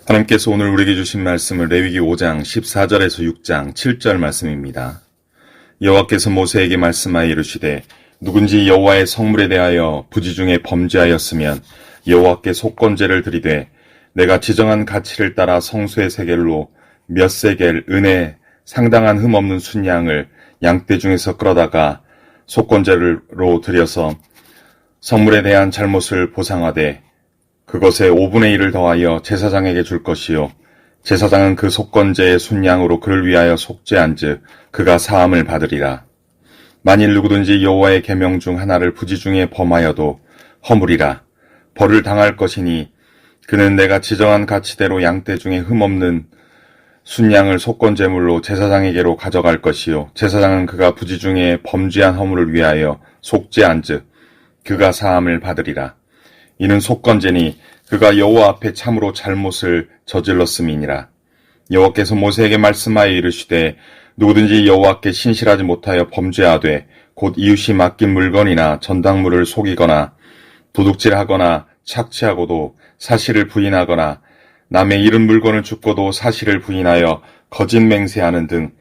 하나님께서 오늘 우리에게 주신 말씀은 레위기 5장 14절에서 6장 7절 말씀입니다. 여호와께서 모세에게 말씀하여 이르시되 누군지 여호와의 성물에 대하여 부지 중에 범죄하였으면 여호와께 속건제를 드리되 내가 지정한 가치를 따라 성소의 세겔로 몇 세겔 은에 상당한 흠없는 순양을 양떼 중에서 끌어다가 속건제로 드려서 성물에 대한 잘못을 보상하되 그것의 5분의 1을 더하여 제사장에게 줄 것이요 제사장은 그 속건제의 순양으로 그를 위하여 속죄한즉 그가 사함을 받으리라. 만일 누구든지 여호와의 계명 중 하나를 부지 중에 범하여도 허물이라. 벌을 당할 것이니 그는 내가 지정한 가치대로 양떼 중에 흠없는 순양을 속건제물로 제사장에게로 가져갈 것이요 제사장은 그가 부지 중에 범죄한 허물을 위하여 속죄한즉 그가 사함을 받으리라. 이는 속건제니 그가 여호와 앞에 참으로 잘못을 저질렀음이니라. 여호와께서 모세에게 말씀하여 이르시되 누구든지 여호와께 신실하지 못하여 범죄하되 곧 이웃이 맡긴 물건이나 전당물을 속이거나 도둑질하거나 착취하고도 사실을 부인하거나 남의 잃은 물건을 줍고도 사실을 부인하여 거짓 맹세하는 등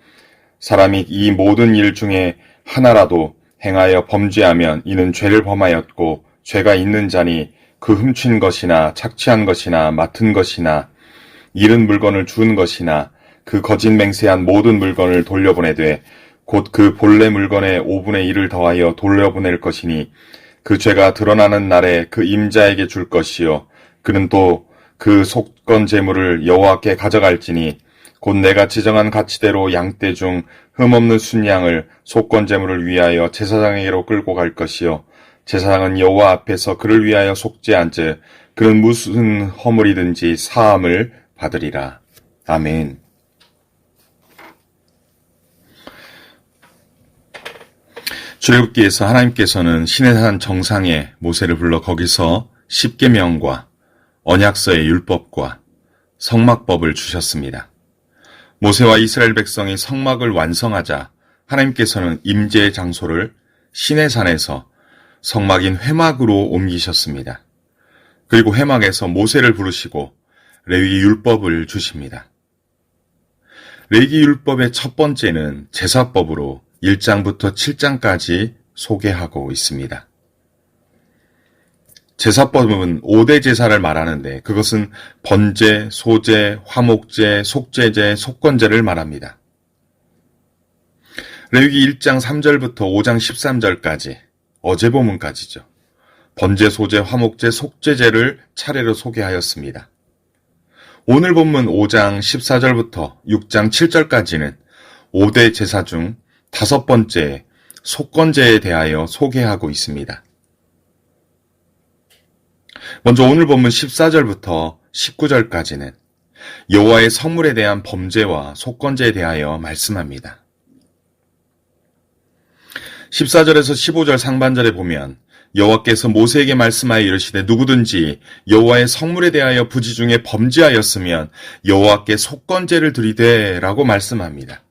사람이 이 모든 일 중에 하나라도 행하여 범죄하면 이는 죄를 범하였고 죄가 있는 자니 그 훔친 것이나 착취한 것이나 맡은 것이나 잃은 물건을 준 것이나 그 거짓 맹세한 모든 물건을 돌려보내되 곧 그 본래 물건의 5분의 1을 더하여 돌려보낼 것이니 그 죄가 드러나는 날에 그 임자에게 줄 것이요 그는 또 그 속건 제물을 여호와께 가져갈지니 곧 내가 지정한 가치대로 양떼 중 흠없는 순양을 속건 제물을 위하여 제사장에게로 끌고 갈 것이요 제사장은 여호와 앞에서 그를 위하여 속죄한즉 그는 무슨 허물이든지 사함을 받으리라. 아멘. 출애굽기에서 하나님께서는 시내산 정상에 모세를 불러 거기서 십계명과 언약서의 율법과 성막법을 주셨습니다. 모세와 이스라엘 백성이 성막을 완성하자 하나님께서는 임재의 장소를 시내산에서 성막인 회막으로 옮기셨습니다. 그리고 회막에서 모세를 부르시고 레위기 율법을 주십니다. 레위기 율법의 첫 번째는 제사법으로 1장부터 7장까지 소개하고 있습니다. 제사법은 5대 제사를 말하는데 그것은 번제, 소제, 화목제, 속죄제, 속건제를 말합니다. 레위기 1장 3절부터 5장 13절까지 어제 본문까지죠. 번제, 소제, 화목제, 속죄제를 차례로 소개하였습니다. 오늘 본문 5장 14절부터 6장 7절까지는 5대 제사 중 5번째 속건제에 대하여 소개하고 있습니다. 먼저 오늘 본문 14절부터 19절까지는 여호와의 성물에 대한 범죄와 속건제에 대하여 말씀합니다. 14절에서 15절 상반절에 보면 여호와께서 모세에게 말씀하여 이르시되 누구든지 여호와의 성물에 대하여 부지 중에 범죄하였으면 여호와께 속건제를 드리되 라고 말씀합니다.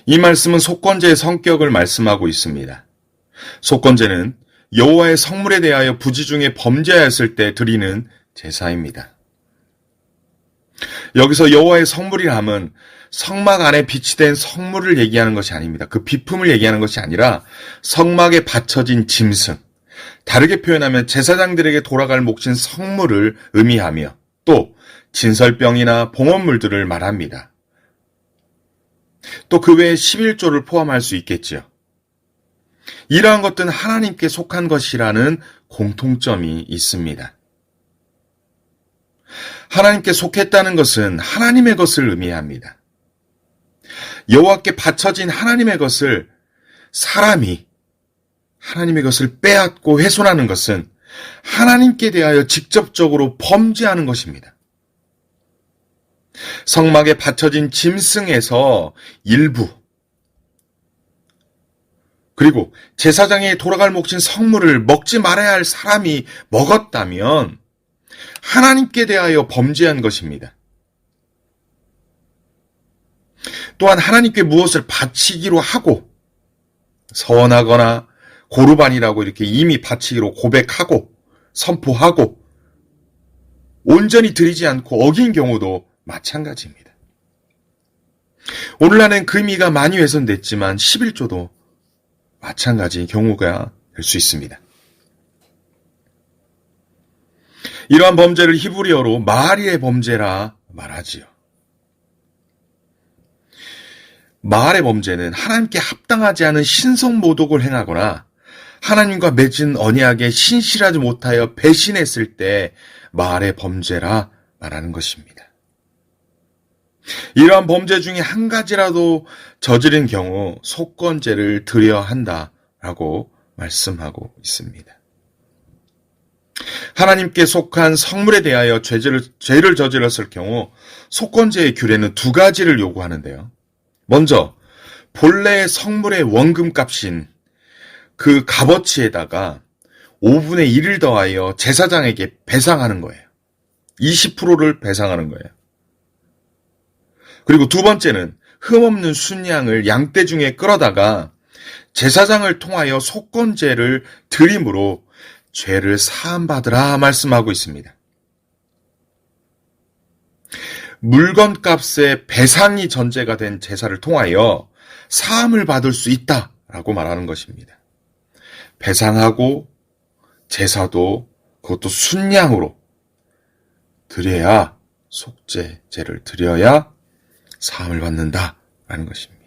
이 말씀은 속건제의 성격을 말씀하고 있습니다. 속건제는 여호와의 성물에 대하여 부지 중에 범죄하였을 때 드리는 제사입니다. 여기서 여호와의 성물이라 함은 성막 안에 비치된 성물을 얘기하는 것이 아닙니다. 그 비품을 얘기하는 것이 아니라 성막에 바쳐진 짐승, 다르게 표현하면 제사장들에게 돌아갈 몫인 성물을 의미하며 또 진설병이나 봉헌물들을 말합니다. 또 그 외에 11조를 포함할 수 있겠지요. 이러한 것들은 하나님께 속한 것이라는 공통점이 있습니다. 하나님께 속했다는 것은 하나님의 것을 의미합니다. 여호와께 바쳐진 하나님의 것을 사람이 하나님의 것을 빼앗고 훼손하는 것은 하나님께 대하여 직접적으로 범죄하는 것입니다. 성막에 바쳐진 짐승에서 일부 그리고 제사장에 돌아갈 몫인 성물을 먹지 말아야 할 사람이 먹었다면 하나님께 대하여 범죄한 것입니다. 또한 하나님께 무엇을 바치기로 하고 서원하거나 고르반이라고 이렇게 이미 바치기로 고백하고 선포하고 온전히 드리지 않고 어긴 경우도 마찬가지입니다. 오늘날엔 그 의미가 많이 훼손됐지만 11조도 마찬가지 경우가 될 수 있습니다. 이러한 범죄를 히브리어로 마알의 범죄라 말하지요. 마알의 범죄는 하나님께 합당하지 않은 신성모독을 행하거나 하나님과 맺은 언약에 신실하지 못하여 배신했을 때 마알의 범죄라 말하는 것입니다. 이러한 범죄 중에 한 가지라도 저지른 경우 속건제를 드려야 한다라고 말씀하고 있습니다. 하나님께 속한 성물에 대하여 죄를 저질렀을 경우 속건제의 규례는 두 가지를 요구하는데요. 먼저 본래의 성물의 원금값인 그 값어치에다가 5분의 1을 더하여 제사장에게 배상하는 거예요. 20%를 배상하는 거예요. 그리고 두 번째는 흠없는 순양을 양떼 중에 끌어다가 제사장을 통하여 속건제를 드림으로 죄를 사함받으라 말씀하고 있습니다. 물건값의 배상이 전제가 된 제사를 통하여 사함을 받을 수 있다라고 말하는 것입니다. 배상하고 제사도 그것도 순양으로 드려야 속죄제를 드려야 사함을 받는다라는 것입니다.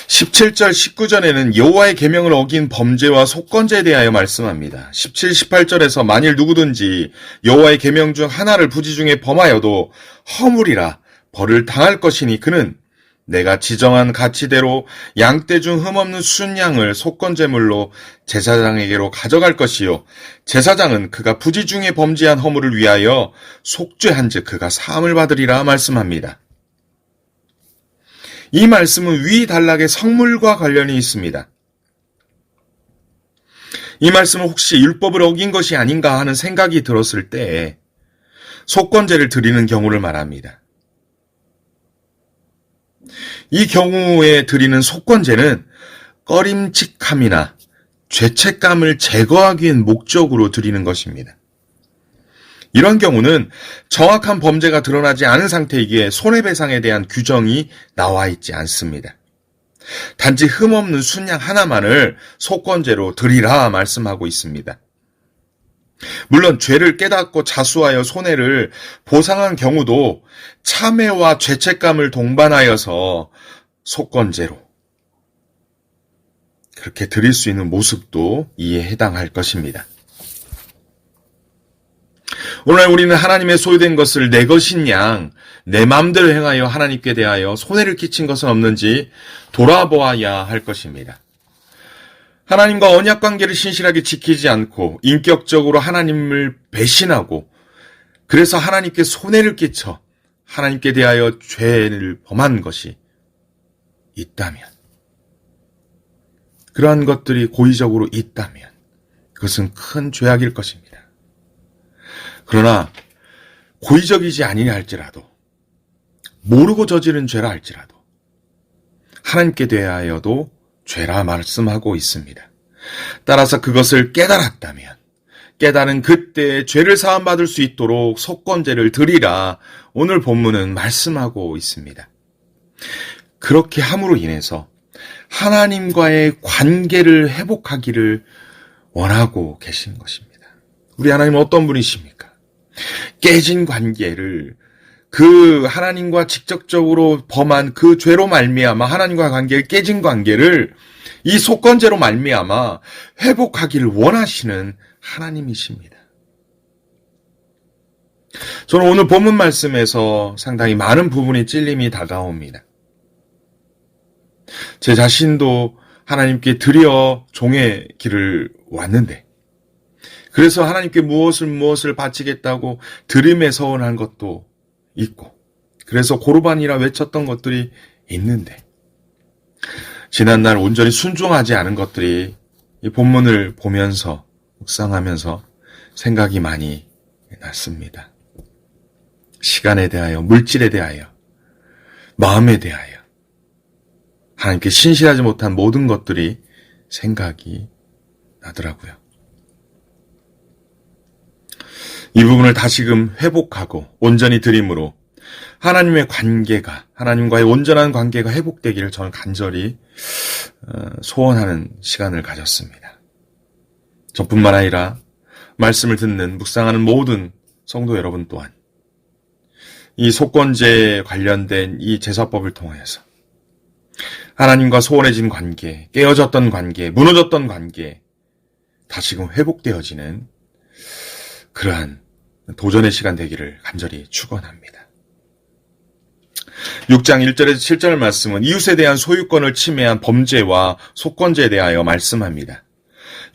17절 19절에는 여호와의 계명을 어긴 범죄와 속건제에 대하여 말씀합니다. 17, 18절에서 만일 누구든지 여호와의 계명 중 하나를 부지 중에 범하여도 허물이라 벌을 당할 것이니 그는 내가 지정한 가치대로 양떼 중 흠없는 순양을 속건제물로 제사장에게로 가져갈 것이요 제사장은 그가 부지 중에 범죄한 허물을 위하여 속죄한즉 그가 사함을 받으리라 말씀합니다. 이 말씀은 위 단락의 성물과 관련이 있습니다. 이 말씀은 혹시 율법을 어긴 것이 아닌가 하는 생각이 들었을 때 속건제를 드리는 경우를 말합니다. 이 경우에 드리는 속건제는 꺼림칙함이나 죄책감을 제거하기 위한 목적으로 드리는 것입니다. 이런 경우는 정확한 범죄가 드러나지 않은 상태이기에 손해배상에 대한 규정이 나와 있지 않습니다. 단지 흠없는 순양 하나만을 속건제로 드리라 말씀하고 있습니다. 물론 죄를 깨닫고 자수하여 손해를 보상한 경우도 참회와 죄책감을 동반하여서 속건제로 그렇게 드릴 수 있는 모습도 이에 해당할 것입니다. 오늘 우리는 하나님의 소유된 것을 내 것인 양, 내 마음대로 행하여 하나님께 대하여 손해를 끼친 것은 없는지 돌아보아야 할 것입니다. 하나님과 언약관계를 신실하게 지키지 않고 인격적으로 하나님을 배신하고 그래서 하나님께 손해를 끼쳐 하나님께 대하여 죄를 범한 것이 있다면 그러한 것들이 고의적으로 있다면 그것은 큰 죄악일 것입니다. 그러나 고의적이지 아니냐 할지라도 모르고 저지른 죄라 할지라도 하나님께 대하여도 죄라 말씀하고 있습니다. 따라서 그것을 깨달았다면 깨달은 그때에 죄를 사함받을 수 있도록 속건제를 드리라 오늘 본문은 말씀하고 있습니다. 그렇게 함으로 인해서 하나님과의 관계를 회복하기를 원하고 계신 것입니다. 우리 하나님은 어떤 분이십니까? 깨진 관계를 그 하나님과 직접적으로 범한 그 죄로 말미암아 하나님과 관계를 깨진 관계를 이 속건제로 말미암아 회복하기를 원하시는 하나님이십니다. 저는 오늘 본문 말씀에서 상당히 많은 부분이 찔림이 다가옵니다. 제 자신도 하나님께 드려 종의 길을 왔는데 그래서 하나님께 무엇을 바치겠다고 드림에 서원한 것도 있고 그래서 고르반이라 외쳤던 것들이 있는데 지난날 온전히 순종하지 않은 것들이 이 본문을 보면서 묵상하면서 생각이 많이 났습니다. 시간에 대하여, 물질에 대하여, 마음에 대하여 하나님께 신실하지 못한 모든 것들이 생각이 나더라고요. 이 부분을 다시금 회복하고 온전히 드림으로 하나님의 관계가, 하나님과의 온전한 관계가 회복되기를 저는 간절히 소원하는 시간을 가졌습니다. 저뿐만 아니라 말씀을 듣는, 묵상하는 모든 성도 여러분 또한 이 속건제에 관련된 이 제사법을 통하여서 하나님과 소원해진 관계, 깨어졌던 관계, 무너졌던 관계 다시금 회복되어지는 그러한 도전의 시간 되기를 간절히 축원합니다. 6장 1절에서 7절 말씀은 이웃에 대한 소유권을 침해한 범죄와 속건제에 대하여 말씀합니다.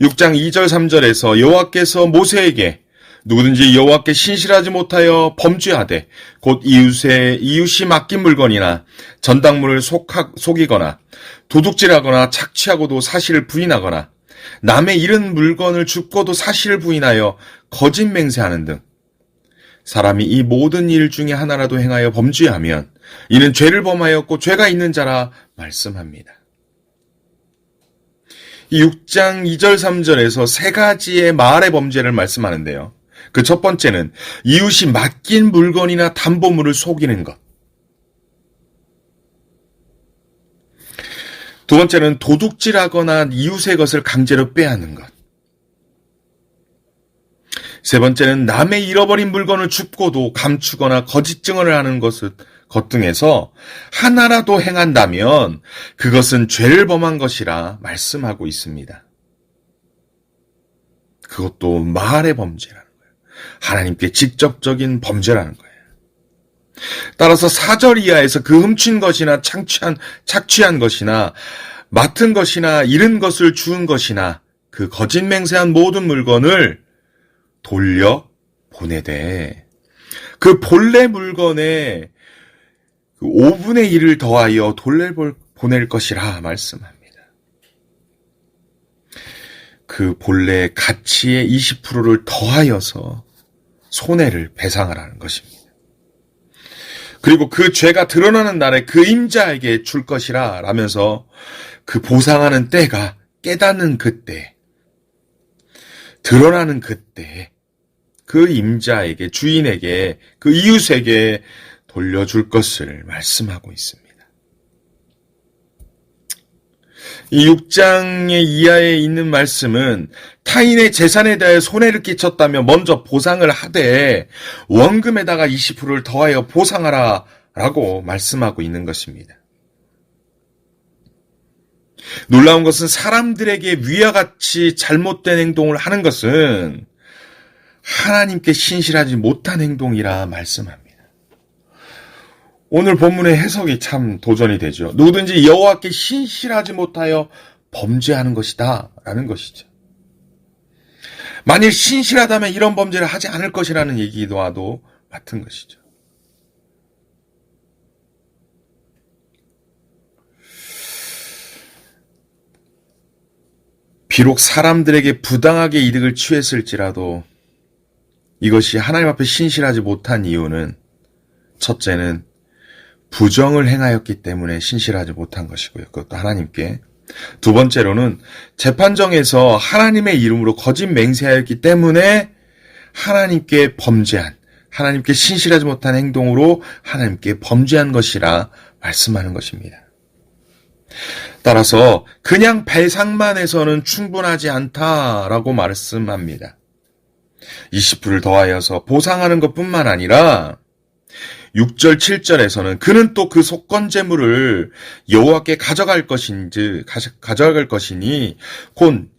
6장 2절 3절에서 여호와께서 모세에게 누구든지 여호와께 신실하지 못하여 범죄하되 곧 이웃이 맡긴 물건이나 전당물을 속이거나 도둑질하거나 착취하고도 사실을 부인하거나 남의 잃은 물건을 줍고도 사실을 부인하여 거짓 맹세하는 등 사람이 이 모든 일 중에 하나라도 행하여 범죄하면 이는 죄를 범하였고 죄가 있는 자라 말씀합니다. 이 6장 2절 3절에서 세 가지의 말의 범죄를 말씀하는데요. 그 첫 번째는 이웃이 맡긴 물건이나 담보물을 속이는 것. 두 번째는 도둑질하거나 이웃의 것을 강제로 빼앗는 것. 세 번째는 남의 잃어버린 물건을 줍고도 감추거나 거짓 증언을 하는 것 등에서 하나라도 행한다면 그것은 죄를 범한 것이라 말씀하고 있습니다. 그것도 말의 범죄라는 거예요. 하나님께 직접적인 범죄라는 거예요. 따라서 4절 이하에서 그 훔친 것이나 착취한 것이나 맡은 것이나 잃은 것을 주운 것이나 그 거짓 맹세한 모든 물건을 돌려 보내되 그 본래 물건에 그 5분의 1을 더하여 돌려 보낼 것이라 말씀합니다. 그 본래 가치의 20%를 더하여서 손해를 배상하라는 것입니다. 그리고 그 죄가 드러나는 날에 그 임자에게 줄 것이라 라면서 그 보상하는 때가 깨닫는 그때, 드러나는 그때 그 임자에게, 주인에게, 그 이웃에게 돌려줄 것을 말씀하고 있습니다. 이 6장의 이하에 있는 말씀은 타인의 재산에 대해 손해를 끼쳤다면 먼저 보상을 하되 원금에다가 20%를 더하여 보상하라 라고 말씀하고 있는 것입니다. 놀라운 것은 사람들에게 위와 같이 잘못된 행동을 하는 것은 하나님께 신실하지 못한 행동이라 말씀합니다. 오늘 본문의 해석이 참 도전이 되죠. 누구든지 여호와께 신실하지 못하여 범죄하는 것이다 라는 것이죠. 만일 신실하다면 이런 범죄를 하지 않을 것이라는 얘기와도 같은 것이죠. 비록 사람들에게 부당하게 이득을 취했을지라도 이것이 하나님 앞에 신실하지 못한 이유는 첫째는 부정을 행하였기 때문에 신실하지 못한 것이고요. 그것도 하나님께. 두 번째로는 재판정에서 하나님의 이름으로 거짓 맹세하였기 때문에 하나님께 범죄한, 하나님께 신실하지 못한 행동으로 하나님께 범죄한 것이라 말씀하는 것입니다. 따라서 그냥 배상만 해서는 충분하지 않다라고 말씀합니다. 20%를 더하여서 보상하는 것뿐만 아니라 6절 7절에서는 그는 또 그 속건제물을 여호와께 가져갈 것이니 곧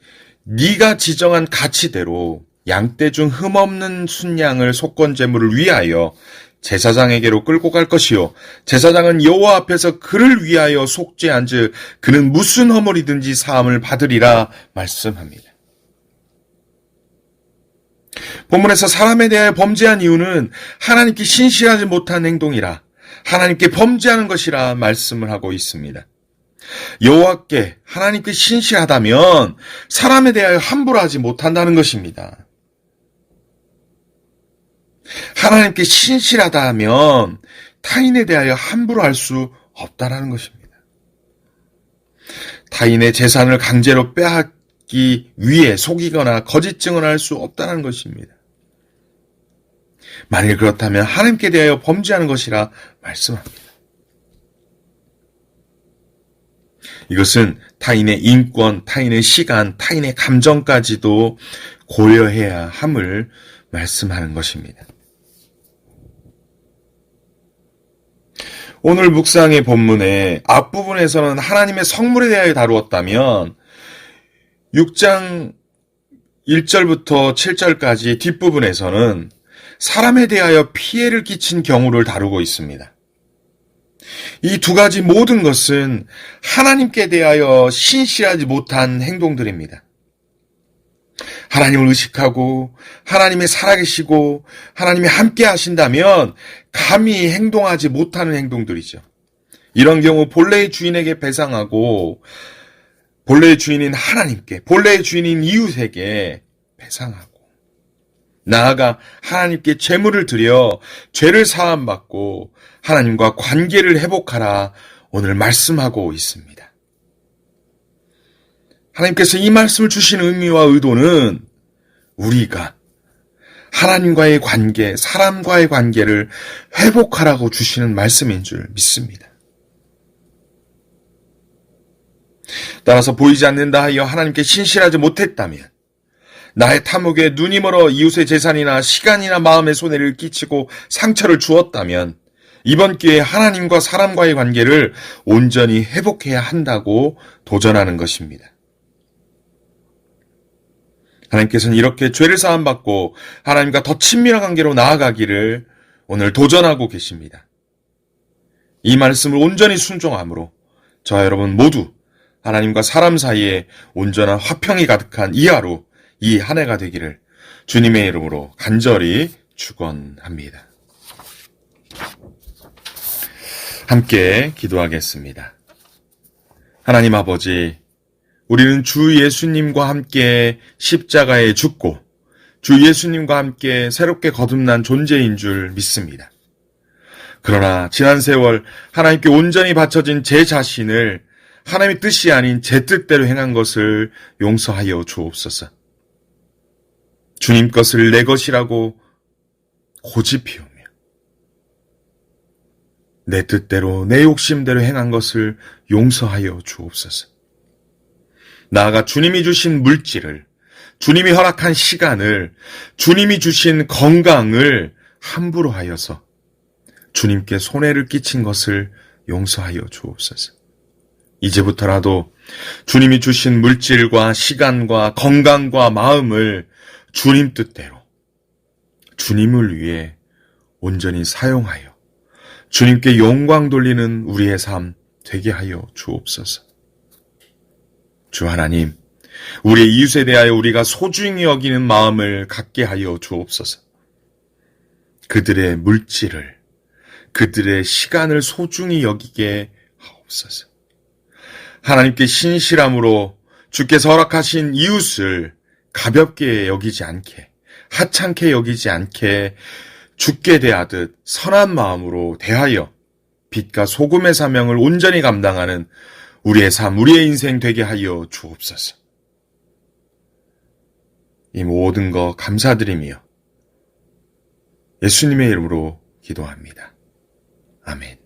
네가 지정한 가치대로 양떼 중 흠없는 순양을 속건제물을 위하여 제사장에게로 끌고 갈 것이요 제사장은 여호와 앞에서 그를 위하여 속죄한즉 그는 무슨 허물이든지 사함을 받으리라 말씀합니다. 본문에서 사람에 대하여 범죄한 이유는 하나님께 신실하지 못한 행동이라 하나님께 범죄하는 것이라 말씀을 하고 있습니다. 여호와께 하나님께 신실하다면 사람에 대하여 함부로 하지 못한다는 것입니다. 하나님께 신실하다면 타인에 대하여 함부로 할 수 없다는 것입니다. 타인의 재산을 강제로 빼앗기 위해 속이거나 거짓 증언할 수 없다는 것입니다. 만일 그렇다면 하나님께 대하여 범죄하는 것이라 말씀합니다. 이것은 타인의 인권, 타인의 시간, 타인의 감정까지도 고려해야 함을 말씀하는 것입니다. 오늘 묵상의 본문의 앞부분에서는 하나님의 성물에 대하여 다루었다면 6장 1절부터 7절까지 뒷부분에서는 사람에 대하여 피해를 끼친 경우를 다루고 있습니다. 이 두 가지 모든 것은 하나님께 대하여 신실하지 못한 행동들입니다. 하나님을 의식하고 하나님이 살아계시고 하나님이 함께 하신다면 감히 행동하지 못하는 행동들이죠. 이런 경우 본래의 주인에게 배상하고 본래의 주인인 하나님께, 본래의 주인인 이웃에게 배상하고 나아가 하나님께 제물을 드려 죄를 사함받고 하나님과 관계를 회복하라 오늘 말씀하고 있습니다. 하나님께서 이 말씀을 주신 의미와 의도는 우리가 하나님과의 관계, 사람과의 관계를 회복하라고 주시는 말씀인 줄 믿습니다. 따라서 보이지 않는다 하여 하나님께 신실하지 못했다면 나의 탐욕에 눈이 멀어 이웃의 재산이나 시간이나 마음의 손해를 끼치고 상처를 주었다면 이번 기회에 하나님과 사람과의 관계를 온전히 회복해야 한다고 도전하는 것입니다. 하나님께서는 이렇게 죄를 사함받고 하나님과 더 친밀한 관계로 나아가기를 오늘 도전하고 계십니다. 이 말씀을 온전히 순종함으로 저와 여러분 모두 하나님과 사람 사이에 온전한 화평이 가득한 이 하루, 이 한 해가 되기를 주님의 이름으로 간절히 축원합니다. 함께 기도하겠습니다. 하나님 아버지, 우리는 주 예수님과 함께 십자가에 죽고 주 예수님과 함께 새롭게 거듭난 존재인 줄 믿습니다. 그러나 지난 세월 하나님께 온전히 바쳐진 제 자신을 하나님의 뜻이 아닌 제 뜻대로 행한 것을 용서하여 주옵소서. 주님 것을 내 것이라고 고집피우며 내 뜻대로 내 욕심대로 행한 것을 용서하여 주옵소서. 나아가 주님이 주신 물질을, 주님이 허락한 시간을, 주님이 주신 건강을 함부로 하여서 주님께 손해를 끼친 것을 용서하여 주옵소서. 이제부터라도 주님이 주신 물질과 시간과 건강과 마음을 주님 뜻대로, 주님을 위해 온전히 사용하여 주님께 영광 돌리는 우리의 삶 되게 하여 주옵소서. 주 하나님, 우리의 이웃에 대하여 우리가 소중히 여기는 마음을 갖게 하여 주옵소서. 그들의 물질을, 그들의 시간을 소중히 여기게 하옵소서. 하나님께 신실함으로 주께서 허락하신 이웃을 가볍게 여기지 않게, 하찮게 여기지 않게 주께 대하듯 선한 마음으로 대하여 빛과 소금의 사명을 온전히 감당하는 우리의 삶, 우리의 인생 되게 하여 주옵소서. 이 모든 것 감사드리며 예수님의 이름으로 기도합니다. 아멘.